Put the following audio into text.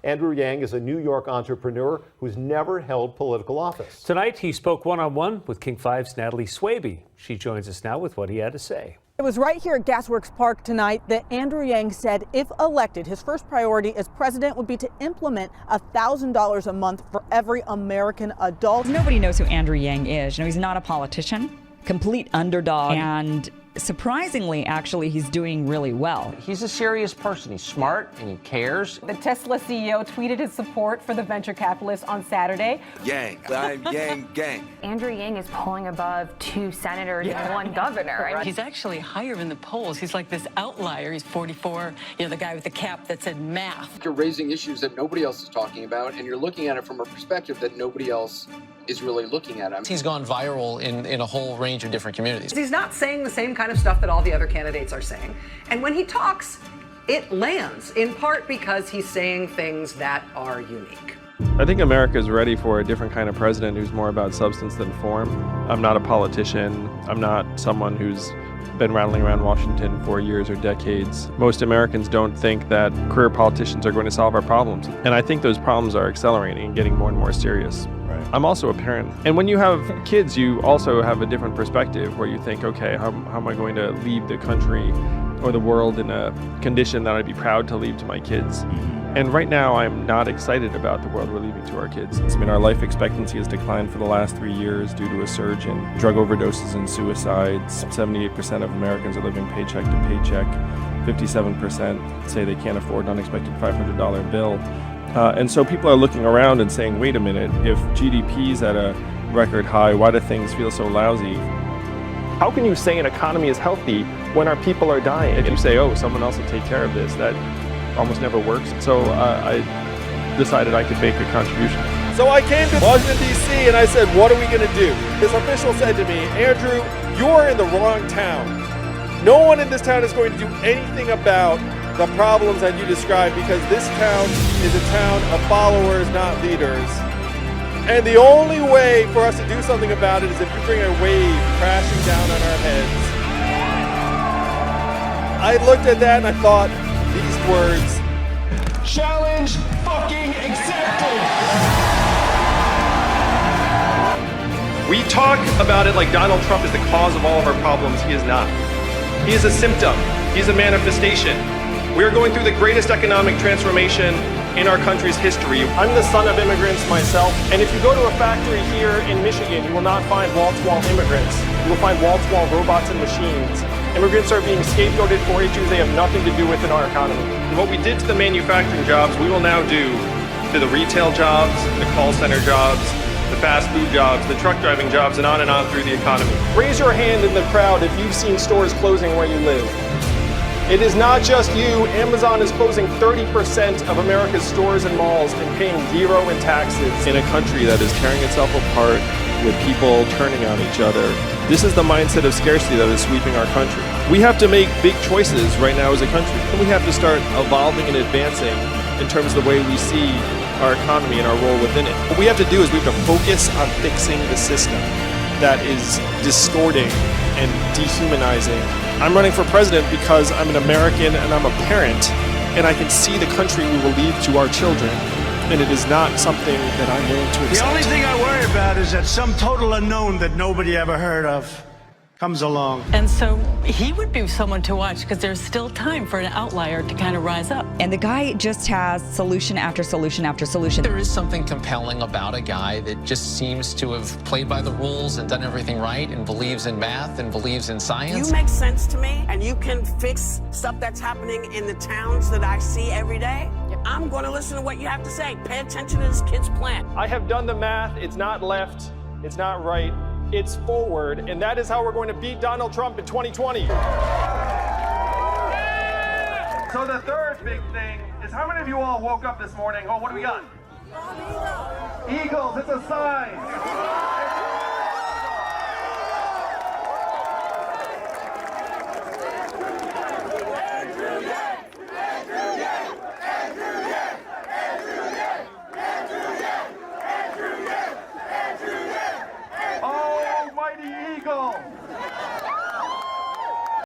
Andrew Yang is a New York entrepreneur who's never held political office. Tonight, he spoke one-on-one with King 5's Natalie Swaby. She joins us now with what he had to say. It was right here at Gasworks Park tonight that Andrew Yang said if elected, his first priority as president would be to implement $1,000 a month for every American adult. Nobody knows who Andrew Yang is. You know, he's not a politician, complete underdog, and surprisingly, actually, he's doing really well. He's a serious person. He's smart and he cares. The Tesla CEO tweeted his support for the venture capitalist on Saturday. Yang, I'm Yang Gang. Andrew Yang is polling above 2 senators and 1 governor. Right. He's actually higher in the polls. He's like this outlier. He's 44, you know, the guy with the cap that said math. You're raising issues that nobody else is talking about, and you're looking at it from a perspective that nobody else is really looking at him. He's gone viral in a whole range of different communities. He's not saying the same kind of stuff that all the other candidates are saying. And when he talks, it lands, in part because he's saying things that are unique. I think America is ready for a different kind of president who's more about substance than form. I'm not a politician. I'm not someone who's been rattling around Washington for years or decades. Most Americans don't think that career politicians are going to solve our problems. And I think those problems are accelerating and getting more and more serious. I'm also a parent. And when you have kids, you also have a different perspective where you think, okay, how am I going to leave the country or the world in a condition that I'd be proud to leave to my kids? And right now, I'm not excited about the world we're leaving to our kids. I mean, our life expectancy has declined for the last 3 years due to a surge in drug overdoses and suicides. 78% of Americans are living paycheck to paycheck. 57% say they can't afford an unexpected $500 bill. And so people are looking around and saying, wait a minute, if GDP's at a record high, why do things feel so lousy? How can you say an economy is healthy when our people are dying? If you say, oh, someone else will take care of this, that almost never works. So I decided I could make a contribution. So I came to Washington, D.C., and I said, what are we going to do? This official said to me, Andrew, you're in the wrong town. No one in this town is going to do anything about the problems that you described, because this town is a town of followers, not leaders. And the only way for us to do something about it is if you bring a wave crashing down on our heads. I looked at that and I thought, these words, challenge fucking accepted. We talk about it like Donald Trump is the cause of all of our problems. He is not. He is a symptom. He is a manifestation. We are going through the greatest economic transformation in our country's history. I'm the son of immigrants myself, and if you go to a factory here in Michigan, you will not find wall-to-wall immigrants. You will find wall-to-wall robots and machines. Immigrants are being scapegoated for issues they have nothing to do with in our economy. And what we did to the manufacturing jobs, we will now do to the retail jobs, the call center jobs, the fast food jobs, the truck driving jobs, and on through the economy. Raise your hand in the crowd if you've seen stores closing where you live. It is not just you. Amazon is closing 30% of America's stores and malls and paying zero in taxes. In a country that is tearing itself apart with people turning on each other, this is the mindset of scarcity that is sweeping our country. We have to make big choices right now as a country. And we have to start evolving and advancing in terms of the way we see our economy and our role within it. What we have to do is we have to focus on fixing the system that is distorting and dehumanizing. I'm running for president because I'm an American and I'm a parent, and I can see the country we will leave to our children, and it is not something that I'm willing to accept. The only thing I worry about is that some total unknown that nobody ever heard of comes along. And so he would be someone to watch because there's still time for an outlier to kind of rise up. And the guy just has solution after solution after solution. There is something compelling about a guy that just seems to have played by the rules and done everything right and believes in math and believes in science. You make sense to me, and you can fix stuff that's happening in the towns that I see every day. I'm going to listen to what you have to say. Pay attention to this kid's plan. I have done the math. It's not left. It's not right. It's forward, and that is how we're going to beat Donald Trump in 2020. So the third big thing is, how many of you all woke up this morning? Oh, what do we got? Eagles, it's a sign.